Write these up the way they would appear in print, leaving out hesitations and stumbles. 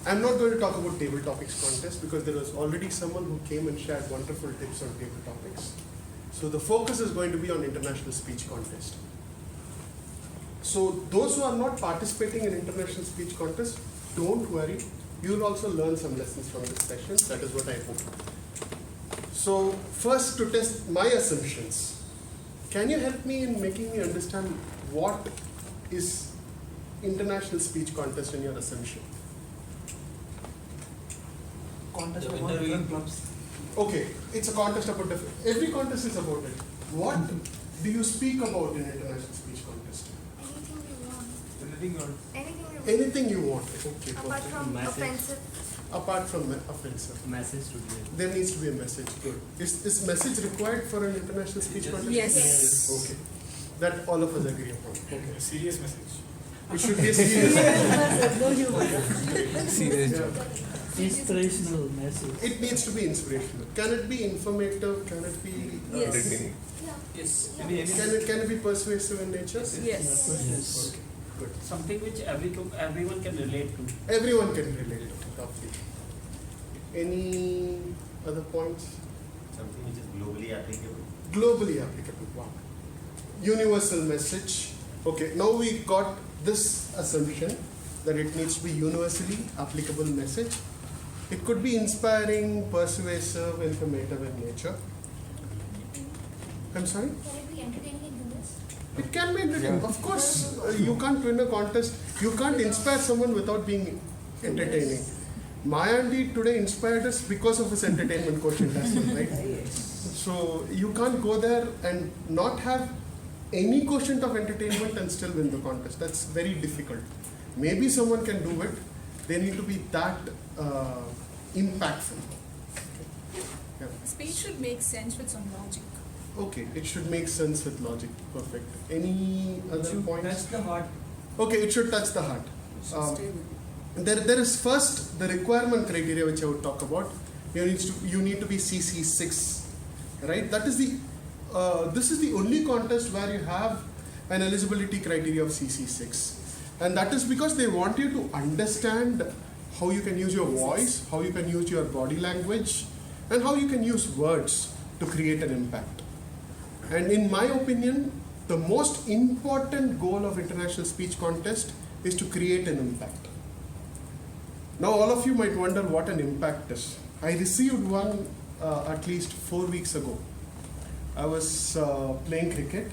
I'm not going to talk about table topics contest because there was already someone who came and shared wonderful tips on table topics. So the focus is going to be on international speech contest. So those who are not participating in international speech contest, don't worry. You will also learn some lessons from this session. That is what I hope. So first, to test my assumptions, can you help me in making me understand what is international speech contest in your assumption? Contest about different clubs. Okay, it's a contest about different. Every contest is about it. What do you speak about in international speech contest? Anything you want. Anything we want. Anything you want. Okay, Apart perfect. from Message. offensive. Apart from offensive. Message to give. There needs to be a message. Good. Is message required for an international speech contest? Yes. Okay. That all of us agree upon. Okay. Serious message. It should be a serious. Serious. Yeah. Inspirational message. It needs to be inspirational. Can it be informative? Can it be Yes. entertaining? Yes. Can it be persuasive in nature? Yes. Yes. Okay. Good. Something which everyone can relate to. Everyone can relate to it. Lovely. Any other points? Something which is globally applicable. Globally applicable. Wow. Universal message. Okay, now we got this assumption that it needs to be universally applicable message. It could be inspiring, persuasive, informative in nature. I'm sorry? Can it be entertaining in this? It can be entertaining. Of course, you can't win a contest. You can't inspire someone without being entertaining. Mayandi today inspired us because of his entertainment quotient as well, right? So you can't go there and not have any quotient of entertainment and still win the contest. That's very difficult. Maybe someone can do it. They need to be that impactful. Yeah. Speech should make sense with some logic. Okay, it should make sense with logic. Perfect. Any other points? That's the heart. Okay, it should touch the heart. There is first the requirement criteria which I would talk about. You need to be CC6, right? That is the this is the only contest where you have an eligibility criteria of CC6, and that is because they want you to understand how you can use your voice, how you can use your body language, and how you can use words to create an impact. And in my opinion, the most important goal of international speech contest is to create an impact. Now all of you might wonder what an impact is. I received one at least 4 weeks ago. I was playing cricket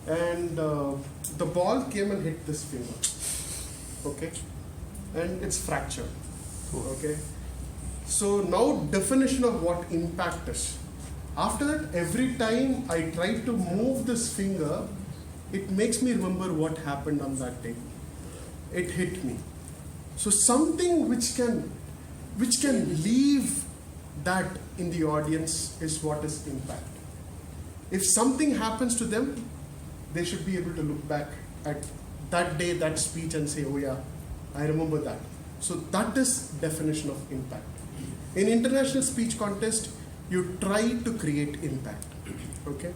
and the ball came and hit this finger, okay, and it's fractured, okay. So now definition of what impact is. After that, every time I try to move this finger, it makes me remember what happened on that day. It hit me. So something which can leave that in the audience is what is impact. If something happens to them, they should be able to look back at that day, that speech and say, oh yeah, I remember that. So that is definition of impact. In international speech contest, you try to create impact, okay?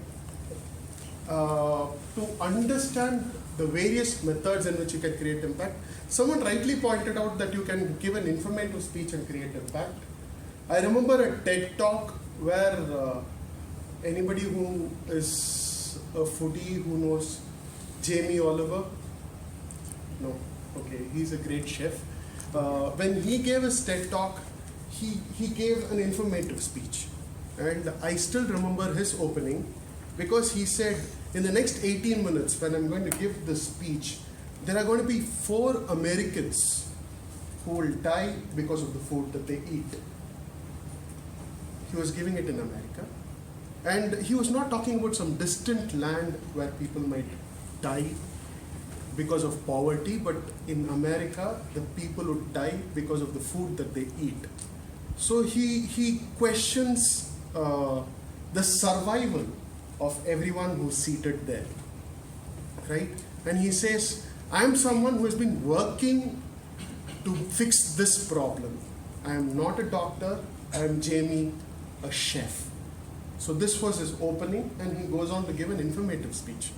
To understand the various methods in which you can create impact, someone rightly pointed out that you can give an informative speech and create impact. I remember a TED talk where anybody who is a foodie who knows Jamie Oliver? No, okay, he's a great chef. When he gave his TED talk, he gave an informative speech. And I still remember his opening because he said, in the next 18 minutes, when I'm going to give this speech, there are going to be 4 Americans who will die because of the food that they eat. He was giving it in America. And he was not talking about some distant land where people might die because of poverty, but in America, the people would die because of the food that they eat. So he questions the survival of everyone who's seated there, right? And he says, I'm someone who has been working to fix this problem. I am not a doctor, I am Jamie, a chef. So this was his opening, and he goes on to give an informative speech.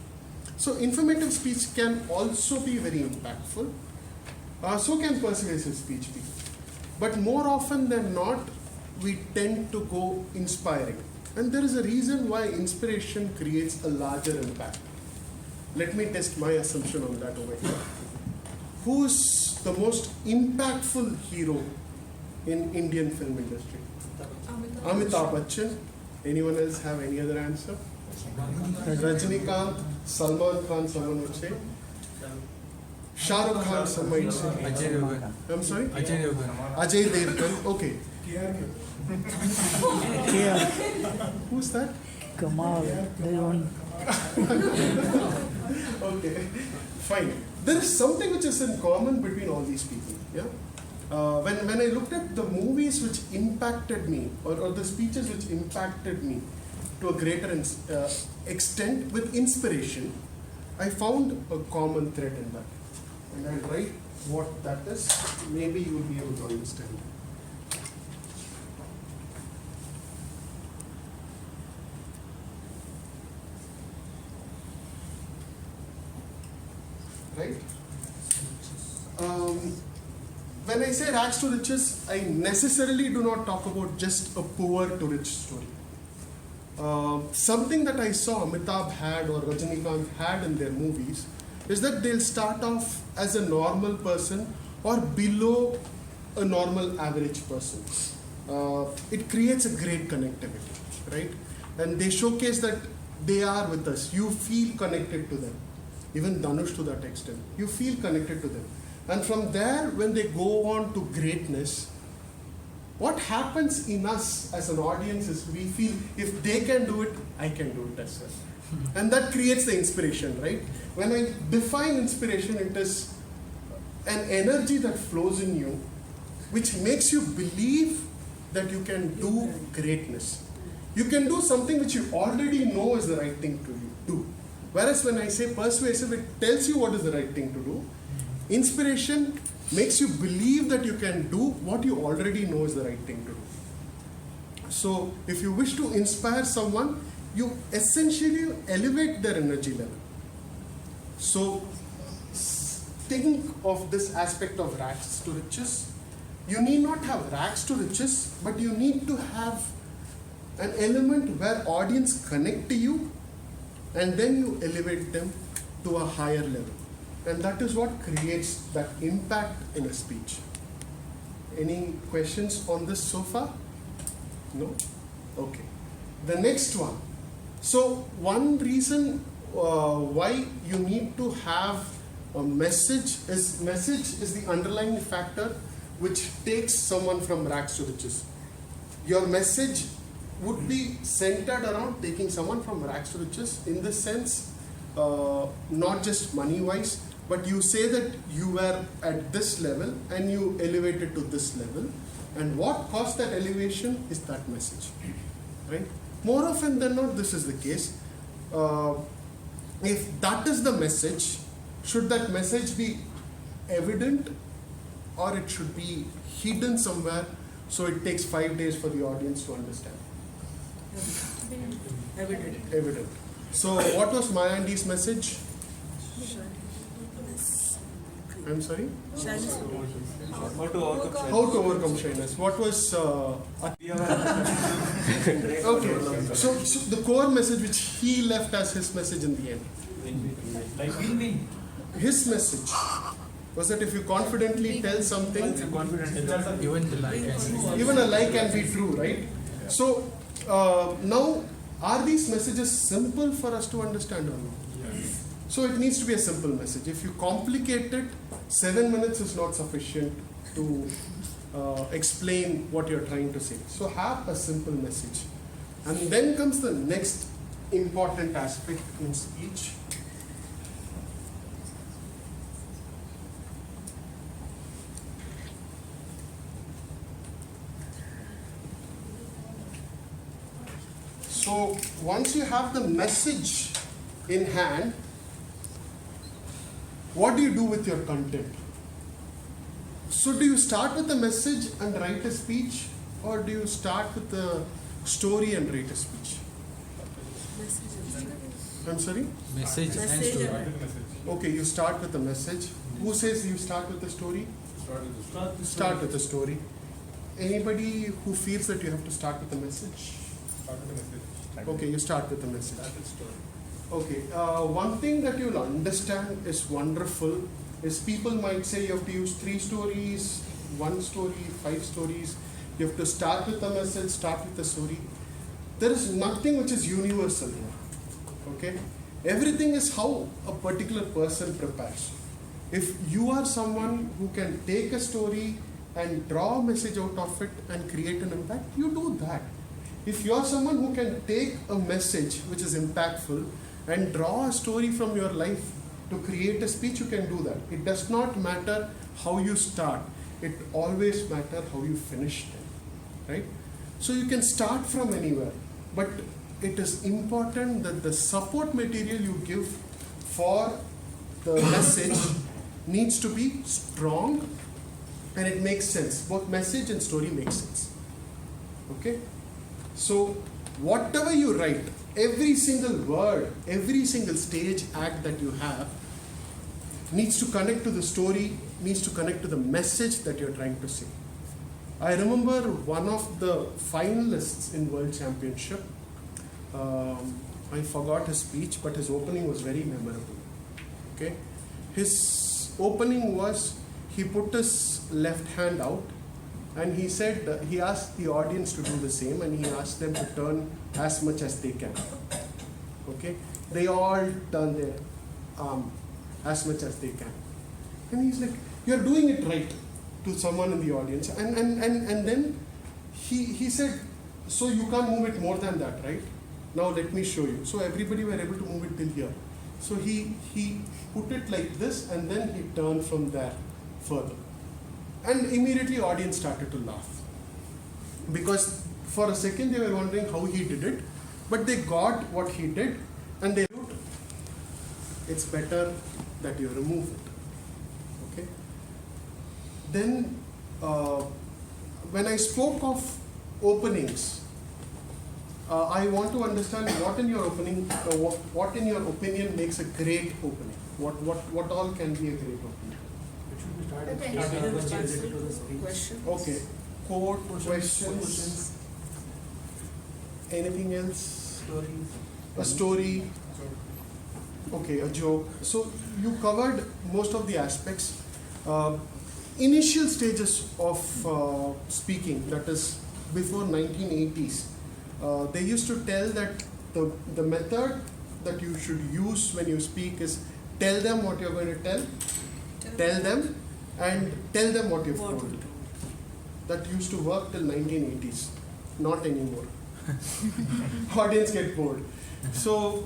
So informative speech can also be very impactful. So can persuasive speech be. But more often than not, we tend to go inspiring. And there is a reason why inspiration creates a larger impact. Let me test my assumption on that over here. Who's the most impactful hero in Indian film industry? Amitabh Bachchan. Anyone else have any other answer? Rajinikanth, Salman Khan, someone would say. Shah Rukh Khan, some might say. Ajay Devgan. I'm sorry? Ajay Devgan. Ajay Devgan. Okay. KR, Who's that? Kamal, they won. Okay. Fine. There is something which is in common between all these people. Yeah. When I looked at the movies which impacted me, or the speeches which impacted me to a greater extent with inspiration, I found a common thread in that. And I'll write what that is. Maybe you will be able to understand. Right? When I say rags to riches, I necessarily do not talk about just a poor to rich story. Something that I saw Amitabh had or Rajinikanth had in their movies is that they'll start off as a normal person or below a normal average person. It creates a great connectivity, right? And they showcase that they are with us. You feel connected to them. Even Dhanush to that extent. You feel connected to them. And from there, when they go on to greatness, what happens in us as an audience is we feel if they can do it, I can do it as well. And that creates the inspiration, right? When I define inspiration, it is an energy that flows in you, which makes you believe that you can do greatness. You can do something which you already know is the right thing to do. Whereas when I say persuasive, it tells you what is the right thing to do. Inspiration makes you believe that you can do what you already know is the right thing to do. So if you wish to inspire someone, you essentially elevate their energy level. So think of this aspect of rags to riches. You need not have rags to riches, but you need to have an element where audience connect to you, and then you elevate them to a higher level. And that is what creates that impact in a speech. Any questions on this so far? No? Okay. The next one. So one reason why you need to have a message is the underlying factor which takes someone from rags to riches. Your message would be centered around taking someone from rags to riches in the sense, not just money-wise, but you say that you were at this level and you elevated to this level, and what caused that elevation is that message, right? More often than not, this is the case. If that is the message, should that message be evident or it should be hidden somewhere so it takes 5 days for the audience to understand? Evident. So what was Mayandi's message? I'm sorry? How to overcome How to overcome shyness. What was... okay. So the core message which he left as his message in the end. like win-win. His message was that if you confidently tell something, even a lie can be true, right? So now, are these messages simple for us to understand or not? Yes. So it needs to be a simple message. If you complicate it, 7 minutes is not sufficient to explain what you're trying to say. So have a simple message. And then comes the next important aspect in speech. So once you have the message in hand, what do you do with your content? So do you start with the message and write a speech, or do you start with the story and write a speech? I'm sorry? Message and story. Okay, you start with the message. Who says you start with the story? Start with the story. Anybody who feels that you have to start with a message? Okay, you start with a message. Okay, one thing that you'll understand is wonderful is people might say you have to use 3 stories, 1 story, 5 stories. You have to start with a message, start with a story. There is nothing which is universal here. Okay? Everything is how a particular person prepares. If you are someone who can take a story and draw a message out of it and create an impact, you do that. If you are someone who can take a message which is impactful and draw a story from your life to create a speech, you can do that. It does not matter how you start. It always matters how you finish it. Right? So you can start from anywhere. But it is important that the support material you give for the message needs to be strong and it makes sense. Both message and story make sense. Okay? So whatever you write, every single word, every single stage act that you have needs to connect to the story, needs to connect to the message that you're trying to say. I remember one of the finalists in World Championship. I forgot his speech, but his opening was very memorable. Okay, his opening was he put his left hand out, and he said he asked the audience to do the same, and he asked them to turn as much as they can. Okay, they all turn their arm as much as they can, and he's like, "You're doing it right." To someone in the audience, and then he said, "So you can't move it more than that, right? Now let me show you." So everybody were able to move it till here. So he put it like this, and then he turned from there further, and immediately audience started to laugh because for a second they were wondering how he did it, but they got what he did, and they wrote, "It's better that you remove it." Okay. Then, when I spoke of openings, I want to understand what in your opening, what in your opinion makes a great opening. What all can be a great opening? Question. Okay, quote, questions. Anything else? A story. Okay, a joke. So you covered most of the aspects. Initial stages of speaking, that is before 1980s, they used to tell that the method that you should use when you speak is tell them what you're going to tell them, and tell them what you've told. That used to work till 1980s, not anymore. Audience get bored. So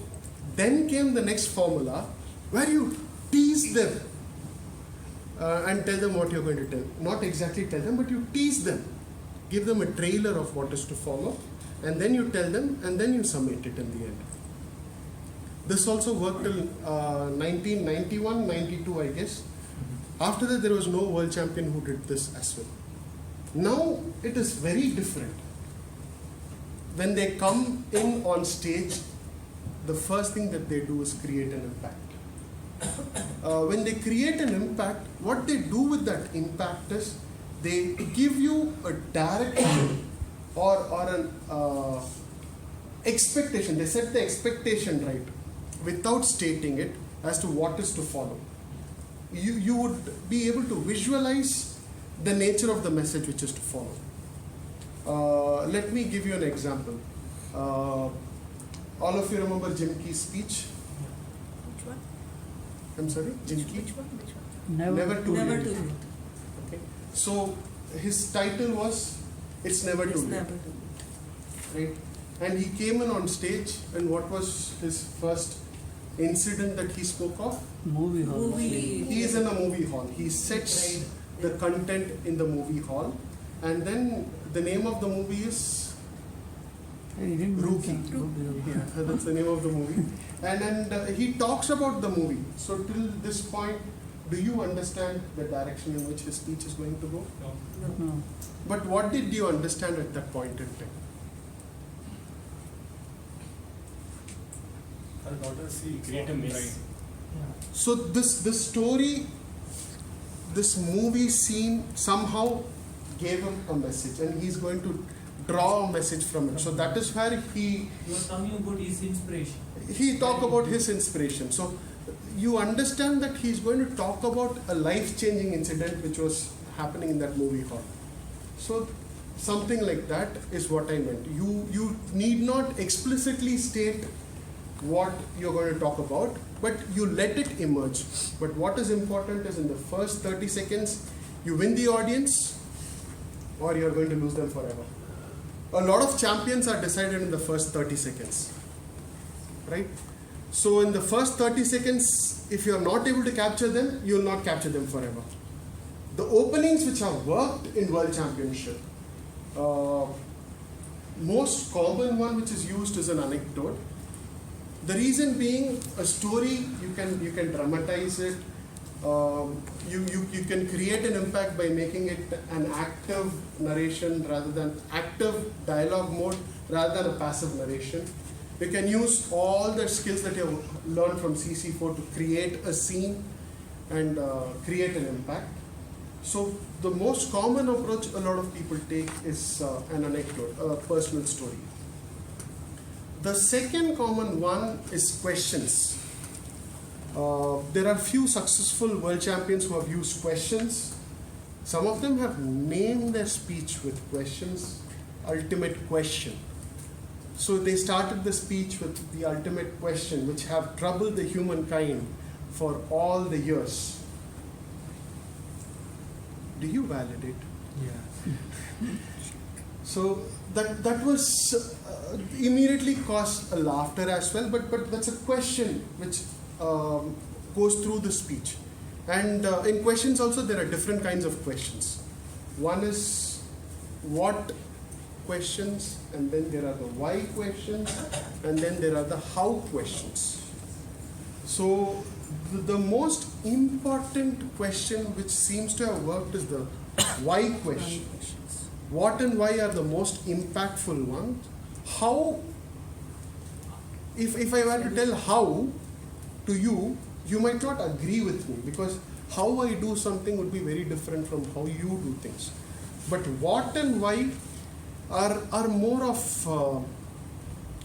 then came the next formula where you tease them. And tell them what you're going to tell. Not exactly tell them, but you tease them. Give them a trailer of what is to follow, and then you tell them, and then you summate it in the end. This also worked till 1991, 92, I guess. After that, there was no world champion who did this as well. Now, it is very different. When they come in on stage, the first thing that they do is create an impact. When they create an impact, what they do with that impact is they give you a direction or an expectation. They set the expectation right without stating it as to what is to follow. You would be able to visualize the nature of the message which is to follow. Let me give you an example. All of you remember Jim Key's speech? Which one? I'm sorry, Jim Key? Which one? Never too Never late. too late. Okay. So his title was "It's Never Too It's Late." never too late. Right? And he came in on stage, and what was his first incident that he spoke of? Movie hall. Movie. He is in a movie hall. He sets the content in the movie hall, and then the name of the movie is He didn't Rookie. mention. Yeah, that's the name of the movie. And he talks about the movie. So till this point, do you understand the direction in which his speech is going to go? No. But what did you understand at that point in time? Create a mess. So this story, this movie scene somehow gave him a message, and he's going to draw a message from it. So that is where He was talking about his inspiration. he talk about his inspiration. So you understand that he's going to talk about a life-changing incident which was happening in that movie hall. So something like that is what I meant. You need not explicitly state what you're going to talk about, but you let it emerge. But what is important is in the first 30 seconds, you win the audience or you're going to lose them forever. A lot of champions are decided in the first 30 seconds, right? So in the first 30 seconds, if you're not able to capture them, you'll not capture them forever. The openings which have worked in World Championship, most common one which is used is an anecdote. The reason being, a story, you can dramatize it, you can create an impact by making it an active narration rather than active dialogue mode rather than a passive narration. You can use all the skills that you have learned from CC4 to create a scene and create an impact. So the most common approach a lot of people take is an anecdote, a personal story. The second common one is questions. There are few successful world champions who have used questions. Some of them have named their speech with questions, ultimate question. So they started the speech with the ultimate question, which have troubled the humankind for all the years. Do you validate? Yeah. So that was immediately caused a laughter as well, but that's a question which goes through the speech. And in questions also there are different kinds of questions. One is what questions, and then there are the why questions, and then there are the how questions. So the most important question which seems to have worked is the why question. What and why are the most impactful ones? How, if I were to tell how to you, you might not agree with me, because how I do something would be very different from how you do things. But what and why are more of, all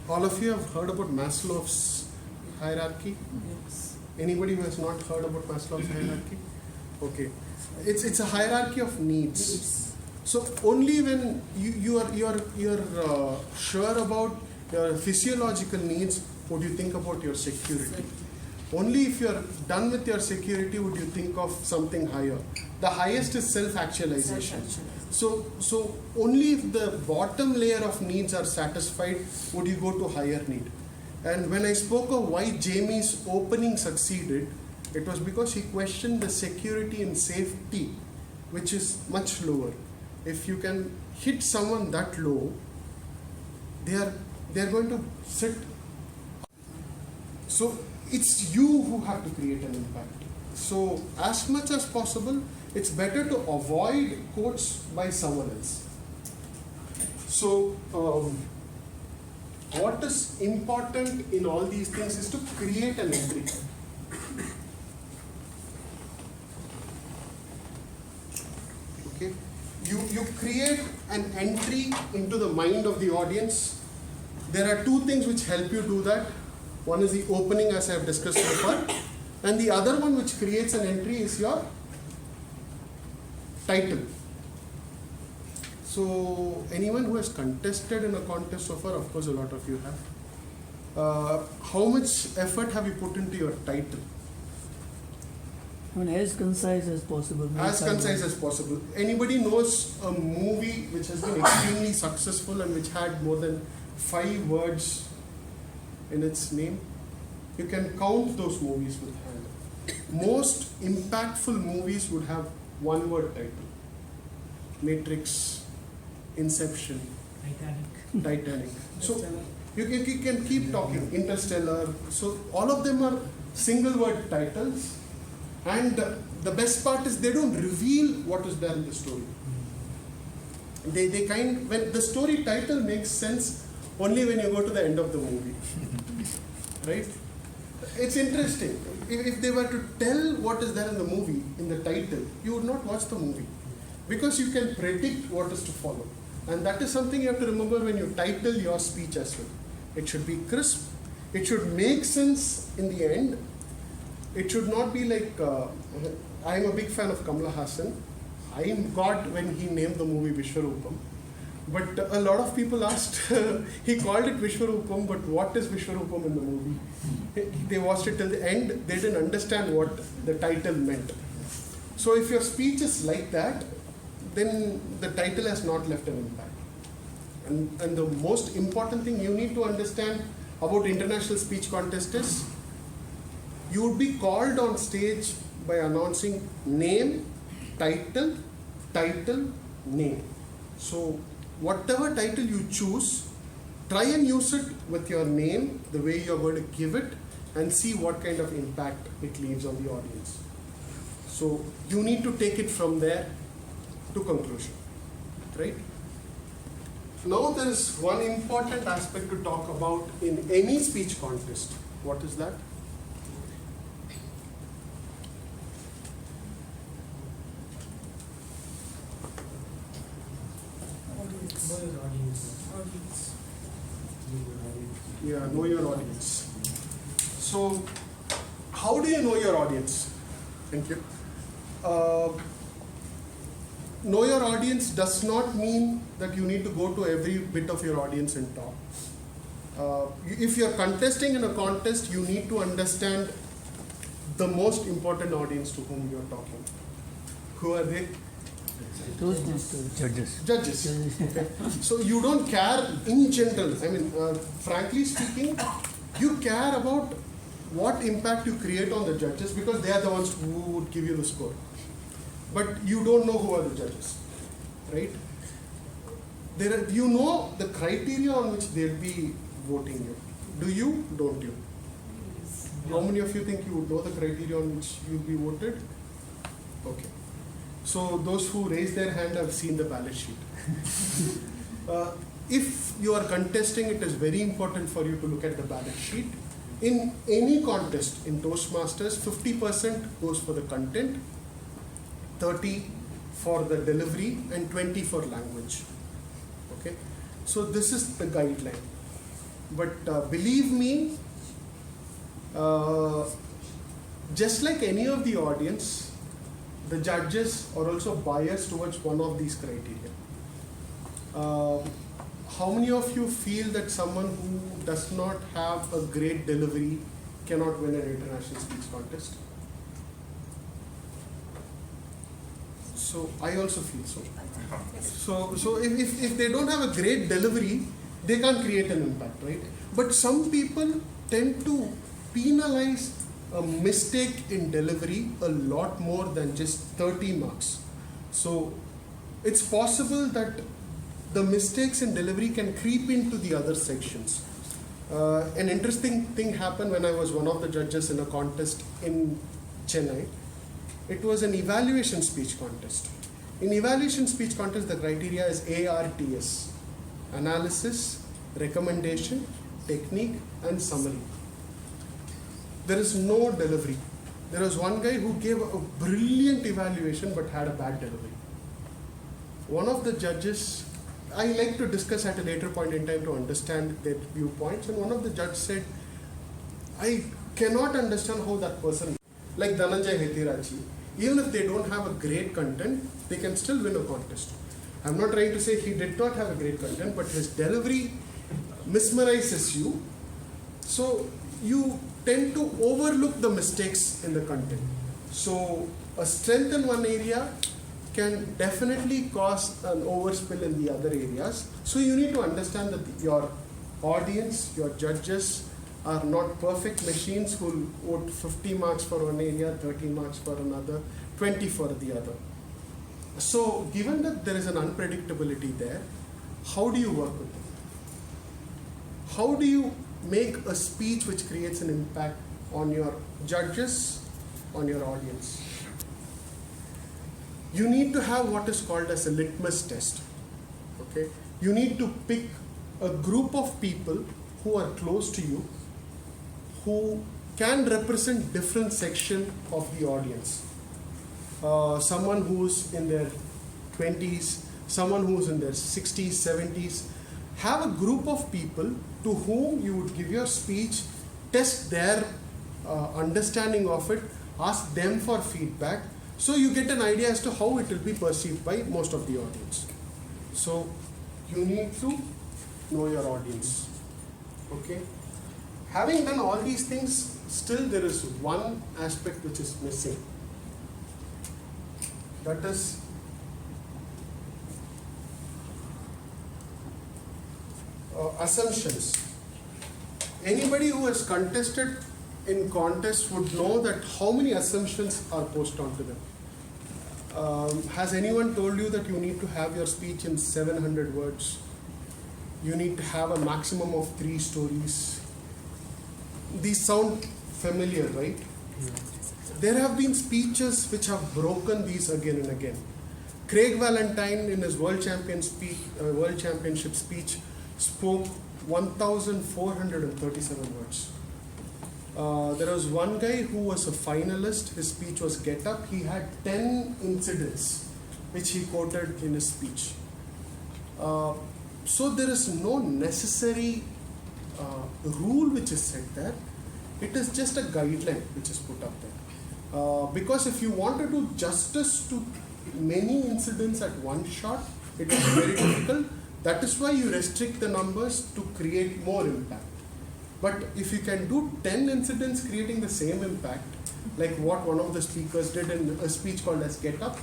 of you have heard about Maslow's hierarchy? Yes. Anybody who has not heard about Maslow's hierarchy? Okay. It's a hierarchy of needs. So only when you are sure about your physiological needs would you think about your security. Only if you are done with your security would you think of something higher. The highest is self-actualization. So only if the bottom layer of needs are satisfied would you go to higher need. And when I spoke of why Jamie's opening succeeded, it was because he questioned the security and safety, which is much lower. If you can hit someone that low, they are going to sit. So it's you who have to create an impact. So as much as possible, it's better to avoid quotes by someone else. So what is important in all these things is to create an entry. Okay, you create an entry into the mind of the audience. There are two things which help you do that. One is the opening, as I have discussed so far, and the other one which creates an entry is your title. So anyone who has contested in a contest so far, of course a lot of you have. How much effort have you put into your title? I mean, as concise as possible. As concise as possible. Anybody knows a movie which has been extremely successful and which had more than 5 words in its name? You can count those movies with hand. Most impactful movies would have 1-word title. Matrix, Inception, Titanic. So you can keep talking. Interstellar. So all of them are single-word titles. And the best part is they don't reveal what is there in the story. When the story title makes sense only when you go to the end of the movie. Right? It's interesting. If they were to tell what is there in the movie, in the title, you would not watch the movie. because you can predict what is to follow. And that is something you have to remember when you title your speech as well. It should be crisp. It should make sense in the end. It should not be like, I am a big fan of Kamala Hassan. I am God when he named the movie Vishwarupam. But a lot of people asked, he called it Vishwarupam, but what is Vishwarupam in the movie? They watched it till the end, they didn't understand what the title meant. So if your speech is like that, then the title has not left an impact. And the most important thing you need to understand about international speech contest is, you would be called on stage by announcing name, title, name. So whatever title you choose, try and use it with your name, the way you're going to give it, and see what kind of impact it leaves on the audience. So you need to take it from there to conclusion, right? Now there is one important aspect to talk about in any speech contest. What is that? Know your audience. Audience. Yeah, know your audience. So, how do you know your audience? Thank you. Know your audience does not mean that you need to go to every bit of your audience and talk. If you're contesting in a contest, you need to understand the most important audience to whom you're talking. Who are they? Toastmasters. Judges. Judges. Okay. So you don't care in general. I mean, frankly speaking, you care about what impact you create on the judges, because they are the ones who would give you the score. But you don't know who are the judges, right? You know the criteria on which they'll be voting you. Do you? Don't you? How many of you think you would know the criteria on which you'll be voted? Okay. So those who raise their hand have seen the ballot sheet. If you are contesting, it is very important for you to look at the ballot sheet. In any contest in Toastmasters, 50% goes for the content, 30 for the delivery, and 20 for language. Okay, so this is the guideline. But believe me, just like any of the audience, the judges are also biased towards one of these criteria. How many of you feel that someone who does not have a great delivery cannot win an international speech contest? So I also feel so. So if they don't have a great delivery, they can't create an impact, right? But some people tend to penalize a mistake in delivery a lot more than just 30 marks. So it's possible that the mistakes in delivery can creep into the other sections. An interesting thing happened when I was one of the judges in a contest in Chennai. It was an evaluation speech contest. In evaluation speech contest, the criteria is ARTS: analysis, recommendation, technique, and summary. There is no delivery. There was one guy who gave a brilliant evaluation but had a bad delivery. One of the judges, I like to discuss at a later point in time to understand their viewpoints, and one of the judges said, I cannot understand how that person, like Dhananjay Hetirachi, even if they don't have a great content, they can still win a contest. I'm not trying to say he did not have a great content, but his delivery mesmerizes you. So you tend to overlook the mistakes in the content. So a strength in one area can definitely cause an overspill in the other areas. So you need to understand that your audience, your judges are not perfect machines who will vote 50 marks for one area, 30 marks for another, 20 for the other. So given that there is an unpredictability there, how do you work with them? How do you make a speech which creates an impact on your judges, on your audience? You need to have what is called as a litmus test. Okay? You need to pick a group of people who are close to you, who can represent different section of the audience. Someone who's in their 20s, someone who's in their 60s, 70s. Have a group of people to whom you would give your speech, test their understanding of it, ask them for feedback, so you get an idea as to how it will be perceived by most of the audience. So you need to know your audience. Okay? Having done all these things, still there is one aspect which is missing. That is assumptions. Anybody who has contested in contests would know that how many assumptions are posted onto them. Has anyone told you that you need to have your speech in 700 words? You need to have a maximum of 3 stories. These sound familiar, right? There have been speeches which have broken these again and again. Craig Valentine in his World Championship speech spoke 1,437 words. There was one guy who was a finalist. His speech was Get Up. He had 10 incidents which he quoted in his speech. So there is no necessary rule which is set there. It is just a guideline which is put up there. Because if you want to do justice to many incidents at one shot, it is very difficult. That is why you restrict the numbers to create more impact. But if you can do 10 incidents creating the same impact, like what one of the speakers did in a speech called as Get Ups,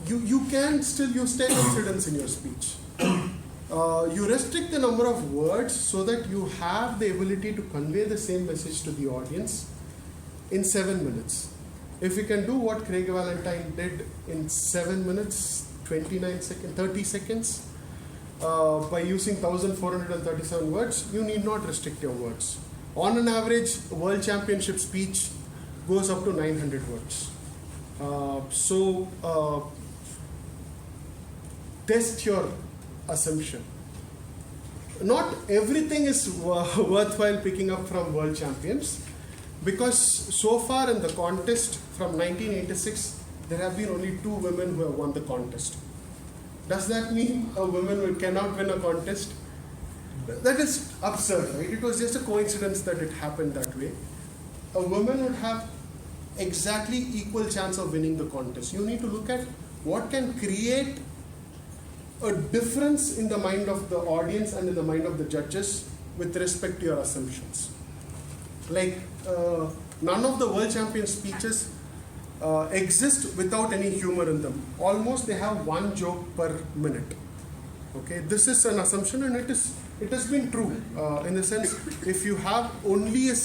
you can still use 10 incidents in your speech. You restrict the number of words so that you have the ability to convey the same message to the audience in 7 minutes. If you can do what Craig Valentine did in 7 minutes, 29 seconds, 30 seconds, by using 1,437 words, you need not restrict your words. On an average, World Championship speech goes up to 900 words. Test your assumption. Not everything is worthwhile picking up from world champions, because so far in the contest from 1986, there have been only 2 women who have won the contest. Does that mean a woman cannot win a contest? That is absurd, right? It was just a coincidence that it happened that way. A woman would have exactly equal chance of winning the contest. You need to look at what can create a difference in the mind of the audience and in the mind of the judges with respect to your assumptions. Like none of the world champion speeches exist without any humor in them. Almost they have 1 joke per minute. Okay, this is an assumption, and it has been true in the sense, if you have only a